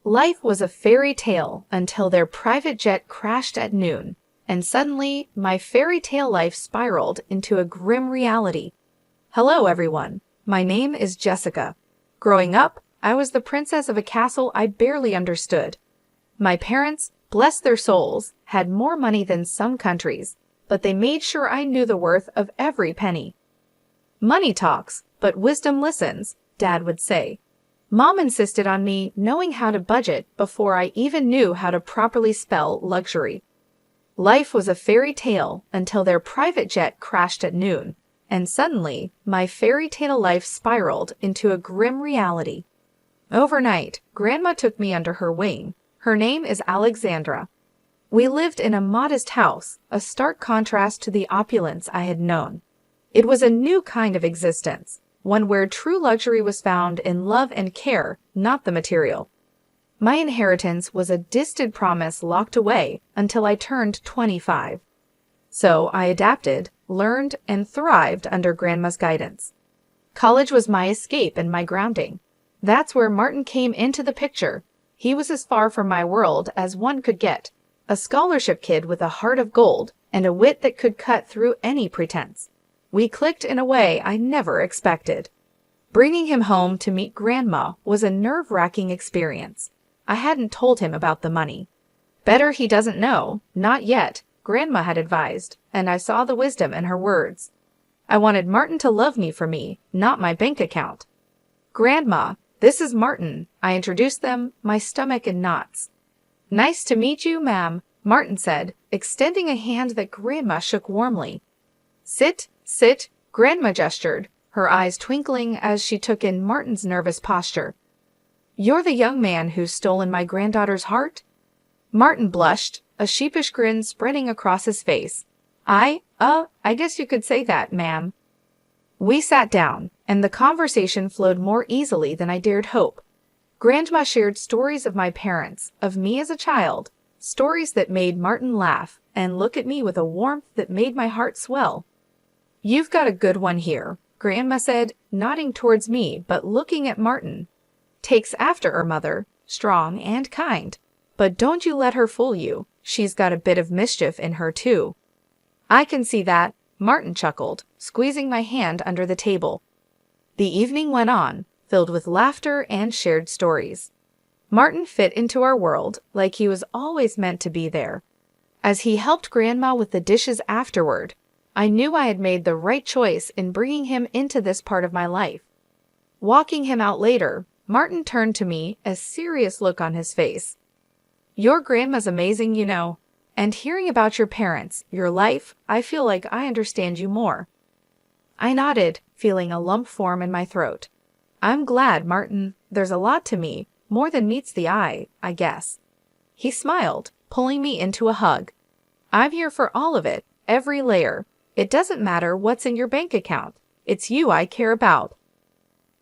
Life was a fairy tale until their private jet crashed at noon, and suddenly my fairy tale life spiraled into a grim reality. Hello, everyone. My name is Jessica. Growing up, I was the princess of a castle I barely understood. My parents, bless their souls, had more money than some countries, but they made sure I knew the worth of every penny. Money talks, but wisdom listens, Dad would say. Mom insisted on me knowing how to budget before I even knew how to properly spell luxury. Life was a fairy tale until their private jet crashed at noon, and suddenly my fairy tale life spiraled into a grim reality. Overnight, Grandma took me under her wing. Her name is Alexandra. We lived in a modest house, a stark contrast to the opulence I had known. It was a new kind of existence, one where true luxury was found in love and care, not the material. My inheritance was a distant promise locked away until I turned 25. So I adapted, learned, and thrived under Grandma's guidance. College was my escape and my grounding. That's where Martin came into the picture. He was as far from my world as one could get, a scholarship kid with a heart of gold and a wit that could cut through any pretense. We clicked in a way I never expected. Bringing him home to meet Grandma was a nerve-wracking experience. I hadn't told him about the money. Better he doesn't know, not yet, Grandma had advised, and I saw the wisdom in her words. I wanted Martin to love me for me, not my bank account. Grandma, this is Martin, I introduced them, my stomach in knots. Nice to meet you, ma'am, Martin said, extending a hand that Grandma shook warmly. Sit, Grandma gestured, her eyes twinkling as she took in Martin's nervous posture. You're the young man who's stolen my granddaughter's heart? Martin blushed, a sheepish grin spreading across his face. I guess you could say that, ma'am. We sat down, and the conversation flowed more easily than I dared hope. Grandma shared stories of my parents, of me as a child, stories that made Martin laugh and look at me with a warmth that made my heart swell. You've got a good one here, Grandma said, nodding towards me but looking at Martin. Takes after her mother, strong and kind. But don't you let her fool you, she's got a bit of mischief in her too. I can see that, Martin chuckled, squeezing my hand under the table. The evening went on, filled with laughter and shared stories. Martin fit into our world like he was always meant to be there. As he helped Grandma with the dishes afterward, I knew I had made the right choice in bringing him into this part of my life. Walking him out later, Martin turned to me, a serious look on his face. Your grandma's amazing, you know, and hearing about your parents, your life, I feel like I understand you more. I nodded, feeling a lump form in my throat. I'm glad, Martin. There's a lot to me, more than meets the eye, I guess. He smiled, pulling me into a hug. I'm here for all of it, every layer. It doesn't matter what's in your bank account. It's you I care about.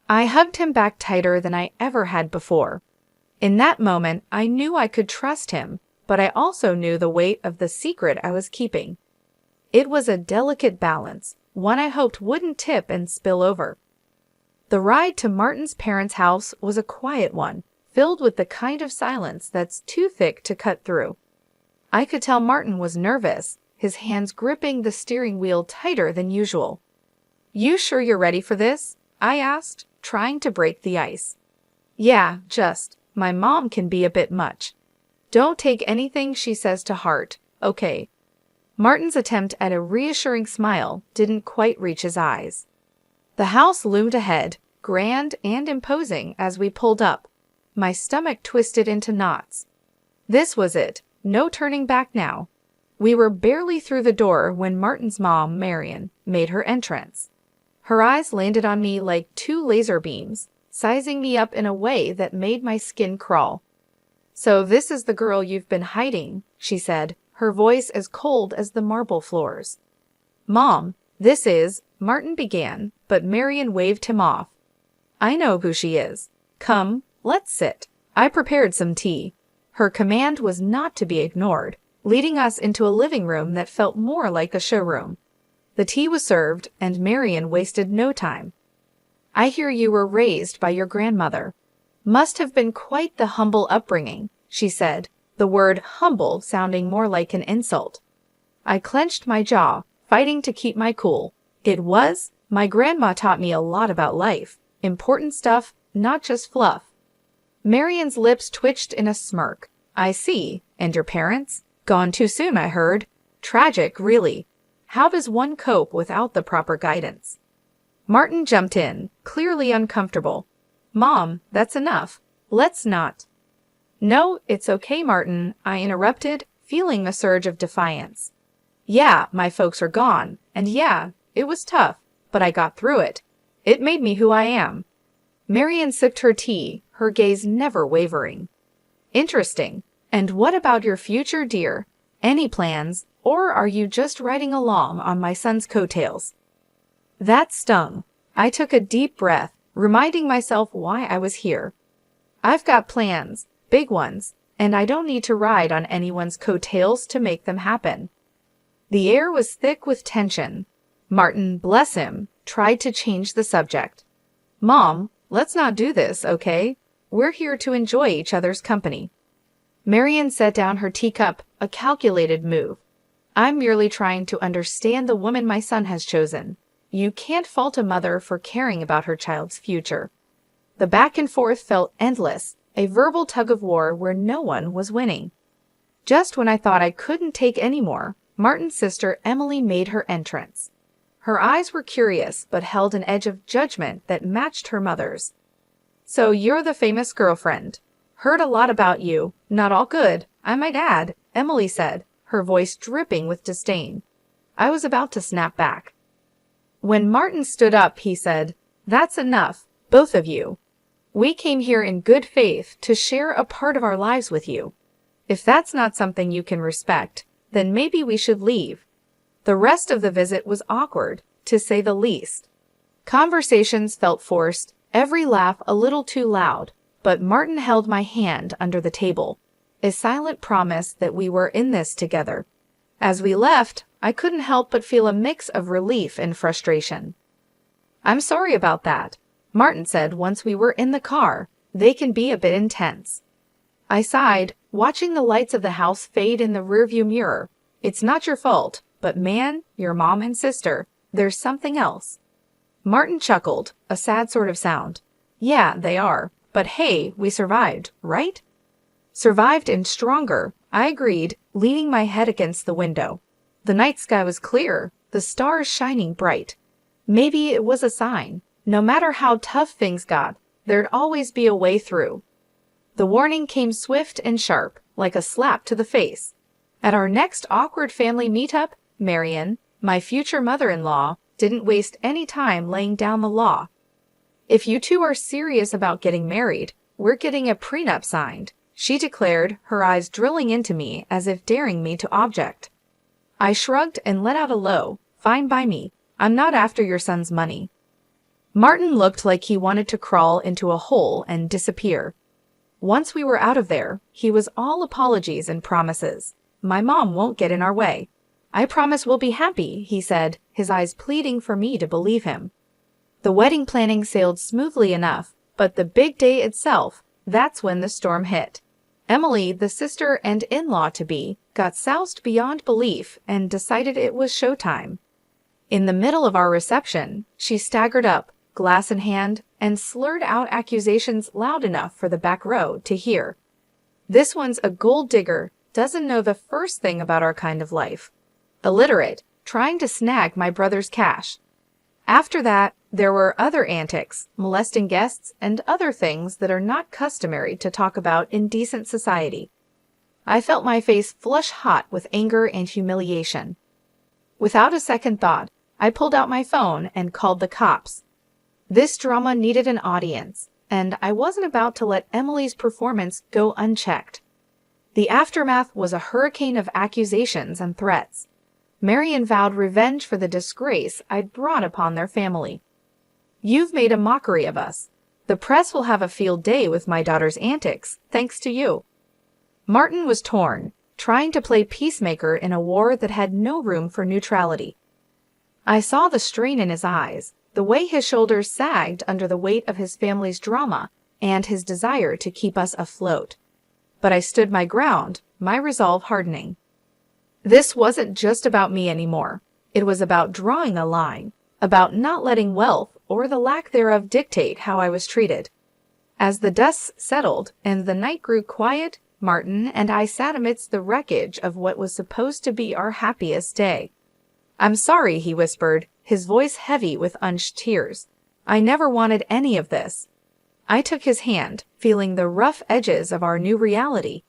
I hugged him back tighter than I ever had before. In that moment, I knew I could trust him, but I also knew the weight of the secret I was keeping. It was a delicate balance, one I hoped wouldn't tip and spill over. The ride to Martin's parents' house was a quiet one, filled with the kind of silence that's too thick to cut through. I could tell Martin was nervous, his hands gripping the steering wheel tighter than usual. You sure you're ready for this? I asked, trying to break the ice. Yeah, my mom can be a bit much. Don't take anything she says to heart, okay? Martin's attempt at a reassuring smile didn't quite reach his eyes. The house loomed ahead, grand and imposing as we pulled up. My stomach twisted into knots. This was it, no turning back now. We were barely through the door when Martin's mom, Marion, made her entrance. Her eyes landed on me like two laser beams, sizing me up in a way that made my skin crawl. So this is the girl you've been hiding, she said, her voice as cold as the marble floors. Mom, this is, Martin began, but Marion waved him off. I know who she is. Come, let's sit. I prepared some tea. Her command was not to be ignored, leading us into a living room that felt more like a showroom. The tea was served, and Marion wasted no time. I hear you were raised by your grandmother. Must have been quite the humble upbringing, she said, the word humble sounding more like an insult. I clenched my jaw, fighting to keep my cool. It was. My grandma taught me a lot about life. Important stuff, not just fluff. Marian's lips twitched in a smirk. I see. And your parents? Gone too soon, I heard. Tragic, really. How does one cope without the proper guidance? Martin jumped in, clearly uncomfortable. Mom, that's enough. Let's not. No, it's okay, Martin, I interrupted, feeling a surge of defiance. Yeah, my folks are gone, and yeah, it was tough, but I got through it. It made me who I am. Marian sipped her tea, her gaze never wavering. Interesting. And what about your future, dear? Any plans, or are you just riding along on my son's coattails? That stung. I took a deep breath, reminding myself why I was here. I've got plans, big ones, and I don't need to ride on anyone's coattails to make them happen. The air was thick with tension. Martin, bless him, tried to change the subject. Mom, let's not do this, okay? We're here to enjoy each other's company. Marian set down her teacup, a calculated move. I'm merely trying to understand the woman my son has chosen. You can't fault a mother for caring about her child's future. The back and forth felt endless, a verbal tug-of-war where no one was winning. Just when I thought I couldn't take any more, Martin's sister Emily made her entrance. Her eyes were curious but held an edge of judgment that matched her mother's. So you're the famous girlfriend. Heard a lot about you. Not all good, I might add, Emily said, her voice dripping with disdain. I was about to snap back. When Martin stood up, he said, That's enough, both of you. We came here in good faith to share a part of our lives with you. If that's not something you can respect, then maybe we should leave. The rest of the visit was awkward, to say the least. Conversations felt forced, every laugh a little too loud, but Martin held my hand under the table, a silent promise that we were in this together. As we left, I couldn't help but feel a mix of relief and frustration. I'm sorry about that, Martin said once we were in the car. They can be a bit intense. I sighed, watching the lights of the house fade in the rearview mirror. It's not your fault, but man, your mom and sister, there's something else. Martin chuckled, a sad sort of sound. Yeah, they are. But hey, we survived, right? Survived and stronger, I agreed, leaning my head against the window. The night sky was clear, the stars shining bright. Maybe it was a sign. No matter how tough things got, there'd always be a way through. The warning came swift and sharp, like a slap to the face. At our next awkward family meetup, Marian, my future mother-in-law, didn't waste any time laying down the law. If you two are serious about getting married, we're getting a prenup signed, she declared, her eyes drilling into me as if daring me to object. I shrugged and let out a low, fine by me. I'm not after your son's money. Martin looked like he wanted to crawl into a hole and disappear. Once we were out of there, he was all apologies and promises. My mom won't get in our way. I promise we'll be happy, he said, his eyes pleading for me to believe him. The wedding planning sailed smoothly enough, but the big day itself, that's when the storm hit. Emily, the sister and in-law-to-be, got soused beyond belief and decided it was showtime. In the middle of our reception, she staggered up, glass in hand, and slurred out accusations loud enough for the back row to hear. This one's a gold digger, doesn't know the first thing about our kind of life. Illiterate, trying to snag my brother's cash. After that, there were other antics, molesting guests, and other things that are not customary to talk about in decent society. I felt my face flush hot with anger and humiliation. Without a second thought, I pulled out my phone and called the cops. This drama needed an audience, and I wasn't about to let Emily's performance go unchecked. The aftermath was a hurricane of accusations and threats. Marian vowed revenge for the disgrace I'd brought upon their family. You've made a mockery of us. The press will have a field day with my daughter's antics, thanks to you. Martin was torn, trying to play peacemaker in a war that had no room for neutrality. I saw the strain in his eyes, the way his shoulders sagged under the weight of his family's drama, and his desire to keep us afloat. But I stood my ground, my resolve hardening. This wasn't just about me anymore. It was about drawing a line, about not letting wealth or the lack thereof dictate how I was treated. As the dust settled and the night grew quiet, Martin and I sat amidst the wreckage of what was supposed to be our happiest day. "I'm sorry," he whispered, his voice heavy with unshed tears. "I never wanted any of this." I took his hand, feeling the rough edges of our new reality.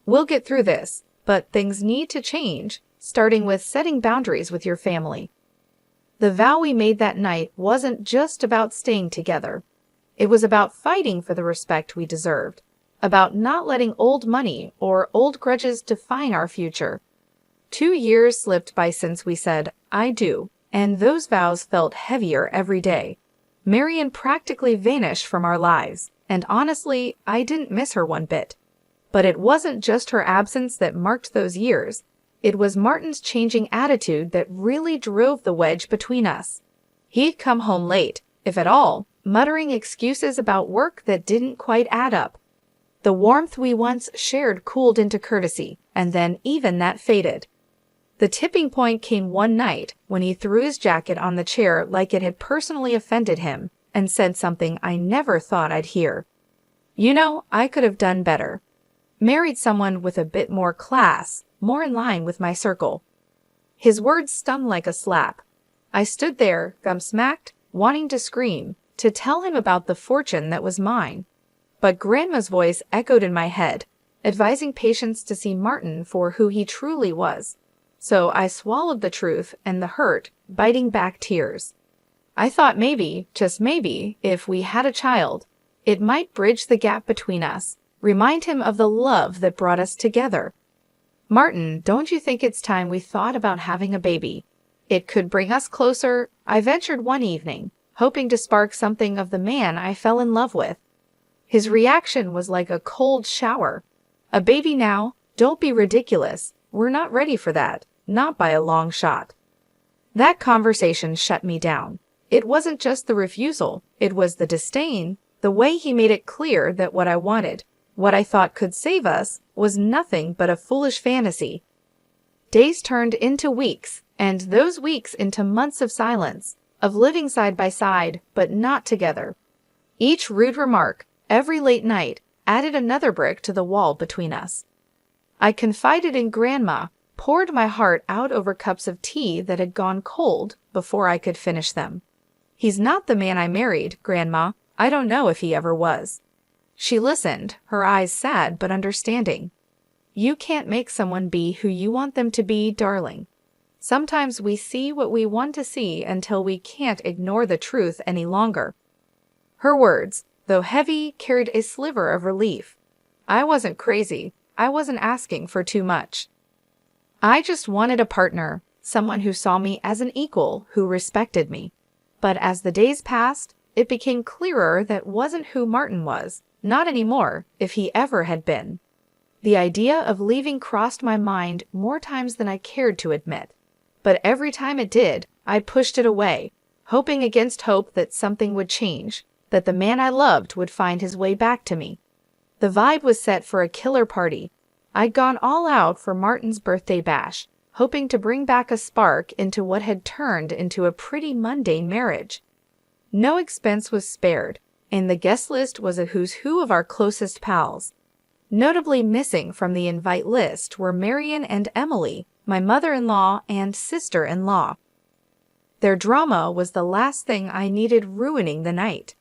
"We'll get through this, but things need to change, starting with setting boundaries with your family." The vow we made that night wasn't just about staying together. It was about fighting for the respect we deserved, about not letting old money or old grudges define our future. 2 years slipped by since we said, "I do," and those vows felt heavier every day. Marian practically vanished from our lives, and honestly, I didn't miss her one bit. But it wasn't just her absence that marked those years. It was Martin's changing attitude that really drove the wedge between us. He'd come home late, if at all, muttering excuses about work that didn't quite add up. The warmth we once shared cooled into courtesy, and then even that faded. The tipping point came one night when he threw his jacket on the chair like it had personally offended him and said something I never thought I'd hear. "You know, I could have done better. Married someone with a bit more class, more in line with my circle." His words stung like a slap. I stood there, gum-smacked, wanting to scream, to tell him about the fortune that was mine. But Grandma's voice echoed in my head, advising patience to see Martin for who he truly was. So I swallowed the truth and the hurt, biting back tears. I thought maybe, just maybe, if we had a child, it might bridge the gap between us, remind him of the love that brought us together. "Martin, don't you think it's time we thought about having a baby? It could bring us closer," I ventured one evening, hoping to spark something of the man I fell in love with. His reaction was like a cold shower. "A baby now? Don't be ridiculous. We're not ready for that, not by a long shot." That conversation shut me down. It wasn't just the refusal, it was the disdain, the way he made it clear that what I wanted, what I thought could save us, was nothing but a foolish fantasy. Days turned into weeks, and those weeks into months of silence, of living side by side, but not together. Each rude remark, every late night, added another brick to the wall between us. I confided in Grandma, poured my heart out over cups of tea that had gone cold before I could finish them. "He's not the man I married, Grandma. I don't know if he ever was." She listened, her eyes sad but understanding. "You can't make someone be who you want them to be, darling. Sometimes we see what we want to see until we can't ignore the truth any longer." Her words, though heavy, carried a sliver of relief. I wasn't crazy. I wasn't asking for too much. I just wanted a partner, someone who saw me as an equal, who respected me. But as the days passed, it became clearer that wasn't who Martin was, not anymore, if he ever had been. The idea of leaving crossed my mind more times than I cared to admit. But every time it did, I pushed it away, hoping against hope that something would change, that the man I loved would find his way back to me. The vibe was set for a killer party. I'd gone all out for Martin's birthday bash, hoping to bring back a spark into what had turned into a pretty mundane marriage. No expense was spared, and the guest list was a who's who of our closest pals. Notably missing from the invite list were Marian and Emily, my mother-in-law and sister-in-law. Their drama was the last thing I needed ruining the night.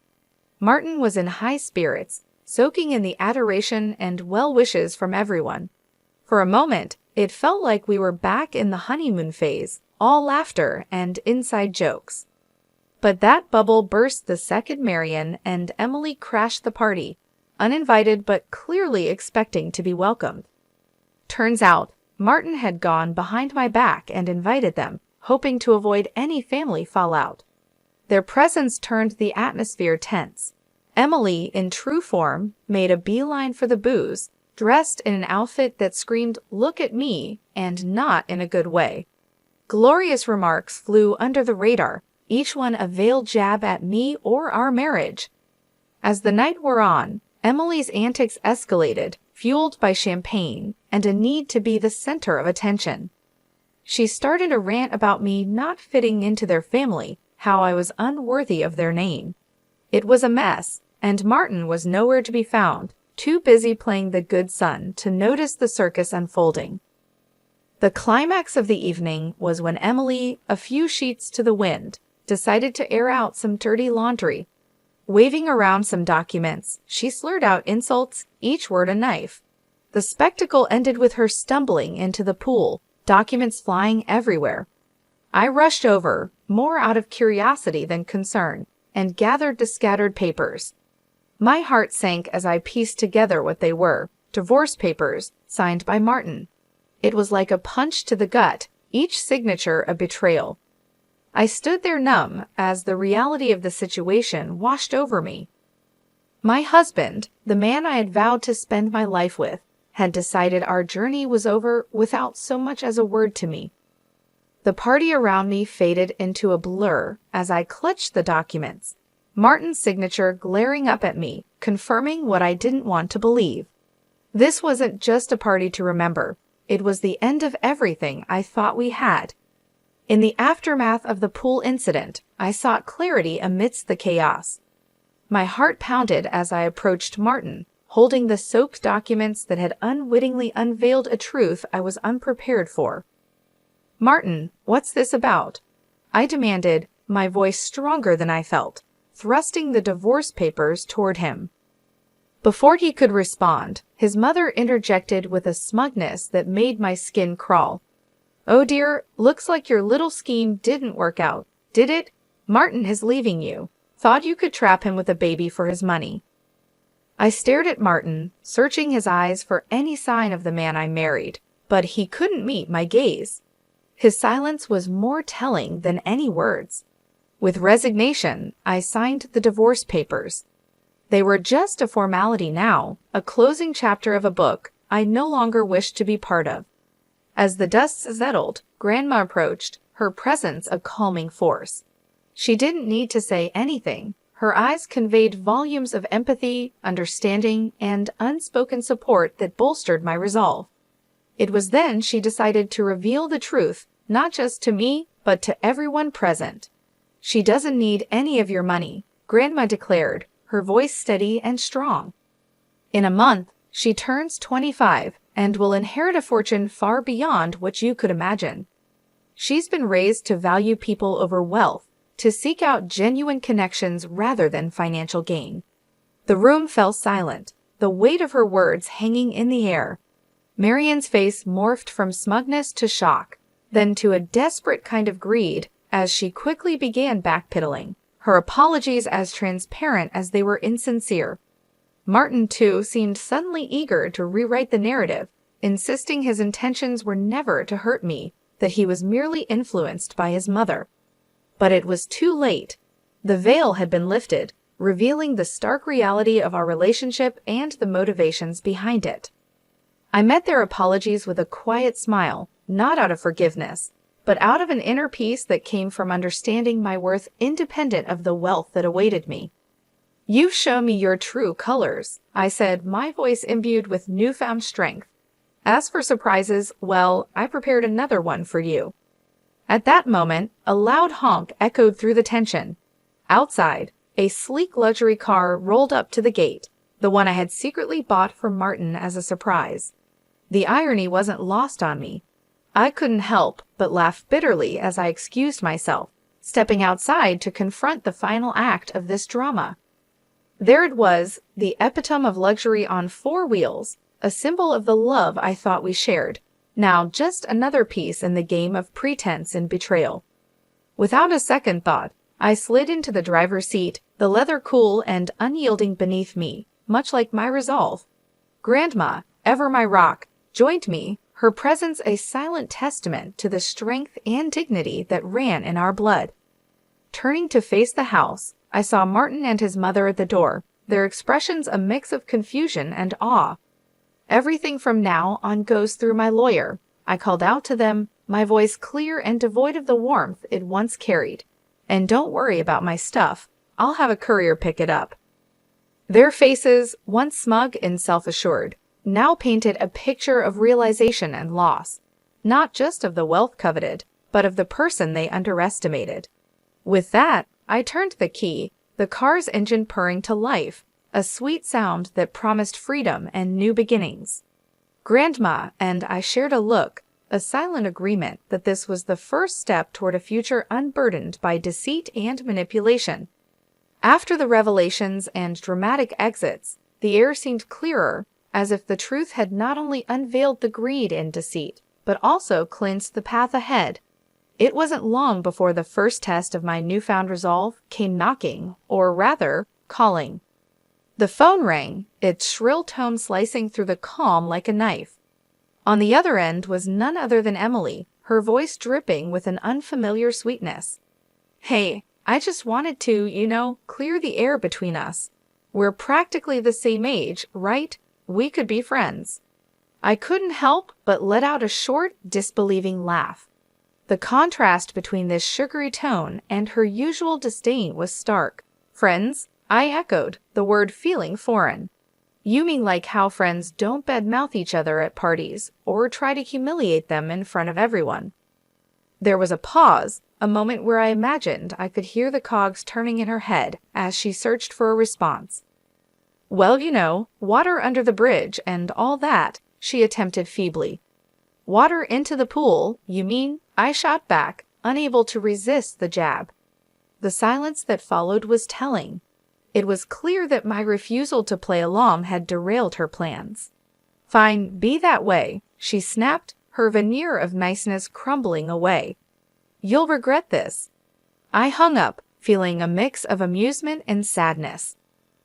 Martin was in high spirits, soaking in the adoration and well wishes from everyone. For a moment, it felt like we were back in the honeymoon phase, all laughter and inside jokes. But that bubble burst the second Marian and Emily crashed the party, uninvited but clearly expecting to be welcomed. Turns out, Martin had gone behind my back and invited them, hoping to avoid any family fallout. Their presence turned the atmosphere tense. Emily, in true form, made a beeline for the booze, dressed in an outfit that screamed, "Look at me," and not in a good way. Glorious remarks flew under the radar, each one a veiled jab at me or our marriage. As the night wore on, Emily's antics escalated, fueled by champagne and a need to be the center of attention. She started a rant about me not fitting into their family, how I was unworthy of their name. It was a mess, and Martin was nowhere to be found, too busy playing the good son to notice the circus unfolding. The climax of the evening was when Emily, a few sheets to the wind, decided to air out some dirty laundry. Waving around some documents, she slurred out insults, each word a knife. The spectacle ended with her stumbling into the pool, documents flying everywhere. I rushed over, more out of curiosity than concern, and gathered the scattered papers. My heart sank as I pieced together what they were: divorce papers, signed by Martin. It was like a punch to the gut, each signature a betrayal. I stood there numb as the reality of the situation washed over me. My husband, the man I had vowed to spend my life with, had decided our journey was over without so much as a word to me. The party around me faded into a blur as I clutched the documents, Martin's signature glaring up at me, confirming what I didn't want to believe. This wasn't just a party to remember. It was the end of everything I thought we had. In the aftermath of the pool incident, I sought clarity amidst the chaos. My heart pounded as I approached Martin, holding the soaked documents that had unwittingly unveiled a truth I was unprepared for. "Martin, what's this about?" I demanded, my voice stronger than I felt, thrusting the divorce papers toward him. Before he could respond, his mother interjected with a smugness that made my skin crawl. "Oh dear, looks like your little scheme didn't work out, did it? Martin is leaving you. Thought you could trap him with a baby for his money." I stared at Martin, searching his eyes for any sign of the man I married, but he couldn't meet my gaze. His silence was more telling than any words. With resignation, I signed the divorce papers. They were just a formality now, a closing chapter of a book I no longer wished to be part of. As the dust settled, Grandma approached, her presence a calming force. She didn't need to say anything. Her eyes conveyed volumes of empathy, understanding, and unspoken support that bolstered my resolve. It was then she decided to reveal the truth, not just to me, but to everyone present. "She doesn't need any of your money," Grandma declared, her voice steady and strong. "In a month, she turns 25 and will inherit a fortune far beyond what you could imagine. She's been raised to value people over wealth, to seek out genuine connections rather than financial gain." The room fell silent, the weight of her words hanging in the air. Marian's face morphed from smugness to shock, then to a desperate kind of greed as she quickly began backpedaling, her apologies as transparent as they were insincere. Martin, too, seemed suddenly eager to rewrite the narrative, insisting his intentions were never to hurt me, that he was merely influenced by his mother. But it was too late. The veil had been lifted, revealing the stark reality of our relationship and the motivations behind it. I met their apologies with a quiet smile, not out of forgiveness, but out of an inner peace that came from understanding my worth independent of the wealth that awaited me. "You've shown me your true colors," I said, my voice imbued with newfound strength. "As for surprises, well, I prepared another one for you." At that moment, a loud honk echoed through the tension. Outside, a sleek luxury car rolled up to the gate, the one I had secretly bought for Martin as a surprise. The irony wasn't lost on me. I couldn't help but laugh bitterly as I excused myself, stepping outside to confront the final act of this drama. There it was, the epitome of luxury on 4 wheels, a symbol of the love I thought we shared. Now just another piece in the game of pretense and betrayal. Without a second thought, I slid into the driver's seat, the leather cool and unyielding beneath me, much like my resolve. Grandma, ever my rock, joined me, her presence a silent testament to the strength and dignity that ran in our blood. Turning to face the house, I saw Martin and his mother at the door, their expressions a mix of confusion and awe. "Everything from now on goes through my lawyer," I called out to them, my voice clear and devoid of the warmth it once carried. "And don't worry about my stuff. I'll have a courier pick it up." Their faces, once smug and self-assured, now painted a picture of realization and loss, not just of the wealth coveted, but of the person they underestimated. With that, I turned the key, the car's engine purring to life, a sweet sound that promised freedom and new beginnings. Grandma and I shared a look, a silent agreement that this was the first step toward a future unburdened by deceit and manipulation. After the revelations and dramatic exits, the air seemed clearer, as if the truth had not only unveiled the greed and deceit, but also cleansed the path ahead. It wasn't long before the first test of my newfound resolve came knocking, or rather, calling. The phone rang, its shrill tone slicing through the calm like a knife. On the other end was none other than Emily, her voice dripping with an unfamiliar sweetness. "Hey, I just wanted to, clear the air between us. We're practically the same age, right? We could be friends." I couldn't help but let out a short, disbelieving laugh. The contrast between this sugary tone and her usual disdain was stark. "Friends?" I echoed, the word feeling foreign. "You mean like how friends don't badmouth each other at parties or try to humiliate them in front of everyone?" There was a pause, a moment where I imagined I could hear the cogs turning in her head as she searched for a response. "Well, water under the bridge and all that," she attempted feebly. "Water into the pool, you mean?" I shot back, unable to resist the jab. The silence that followed was telling. It was clear that my refusal to play along had derailed her plans. "Fine, be that way," she snapped, her veneer of niceness crumbling away. "You'll regret this." I hung up, feeling a mix of amusement and sadness.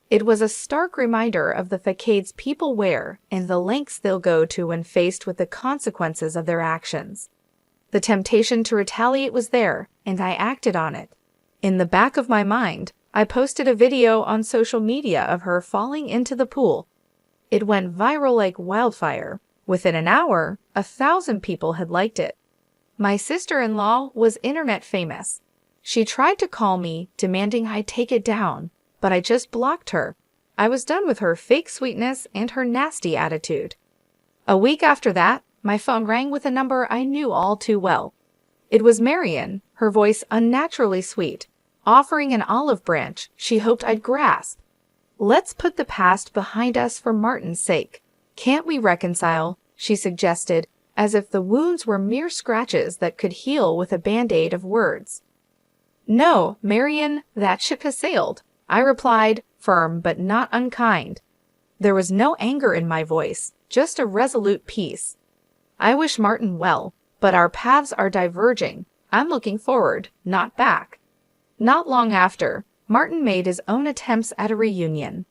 It was a stark reminder of the facades people wear and the lengths they'll go to when faced with the consequences of their actions. The temptation to retaliate was there, and I acted on it. In the back of my mind, I posted a video on social media of her falling into the pool. It went viral like wildfire. Within an hour, 1,000 people had liked it. My sister-in-law was internet famous. She tried to call me, demanding I take it down, but I just blocked her. I was done with her fake sweetness and her nasty attitude. A week after that, my phone rang with a number I knew all too well. It was Marian, her voice unnaturally sweet, offering an olive branch she hoped I'd grasp. "Let's put the past behind us for Martin's sake. Can't we reconcile?" she suggested, as if the wounds were mere scratches that could heal with a band-aid of words. "No, Marian, that ship has sailed," I replied, firm but not unkind. There was no anger in my voice, just a resolute peace. "I wish Martin well, but our paths are diverging. I'm looking forward, not back." Not long after, Martin made his own attempts at a reunion.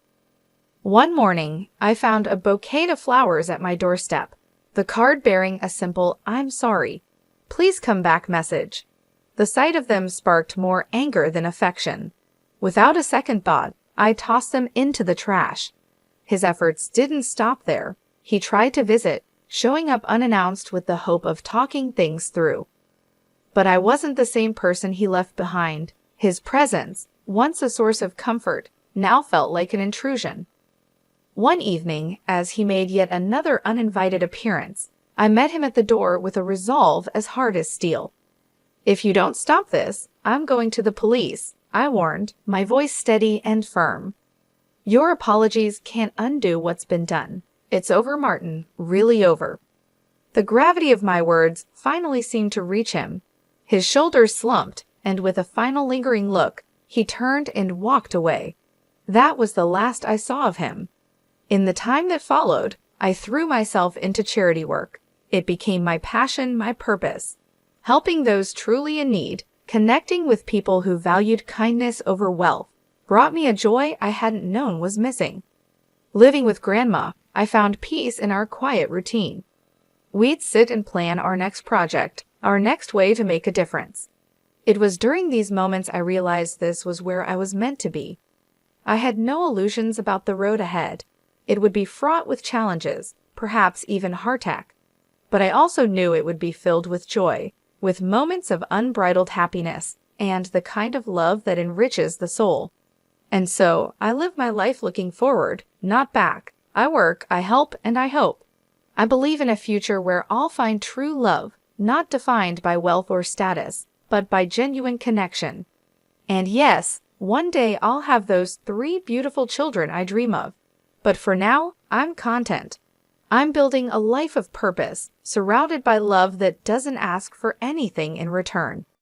One morning, I found a bouquet of flowers at my doorstep, the card bearing a simple "I'm sorry. Please come back" message. The sight of them sparked more anger than affection. Without a second thought, I tossed them into the trash. His efforts didn't stop there. He tried to visit, showing up unannounced with the hope of talking things through. But I wasn't the same person he left behind. His presence, once a source of comfort, now felt like an intrusion. One evening, as he made yet another uninvited appearance, I met him at the door with a resolve as hard as steel. "If you don't stop this, I'm going to the police," I warned, my voice steady and firm. "Your apologies can't undo what's been done. It's over, Martin, really over." The gravity of my words finally seemed to reach him. His shoulders slumped, and with a final lingering look, he turned and walked away. That was the last I saw of him. In the time that followed, I threw myself into charity work. It became my passion, my purpose. Helping those truly in need, connecting with people who valued kindness over wealth, brought me a joy I hadn't known was missing. Living with Grandma, I found peace in our quiet routine. We'd sit and plan our next project, our next way to make a difference. It was during these moments I realized this was where I was meant to be. I had no illusions about the road ahead. It would be fraught with challenges, perhaps even heartache. But I also knew it would be filled with joy, with moments of unbridled happiness, and the kind of love that enriches the soul. And so I live my life looking forward, not back. I work, I help, and I hope. I believe in a future where all find true love, not defined by wealth or status, but by genuine connection. And yes, one day I'll have those 3 beautiful children I dream of. But for now, I'm content. I'm building a life of purpose, surrounded by love that doesn't ask for anything in return.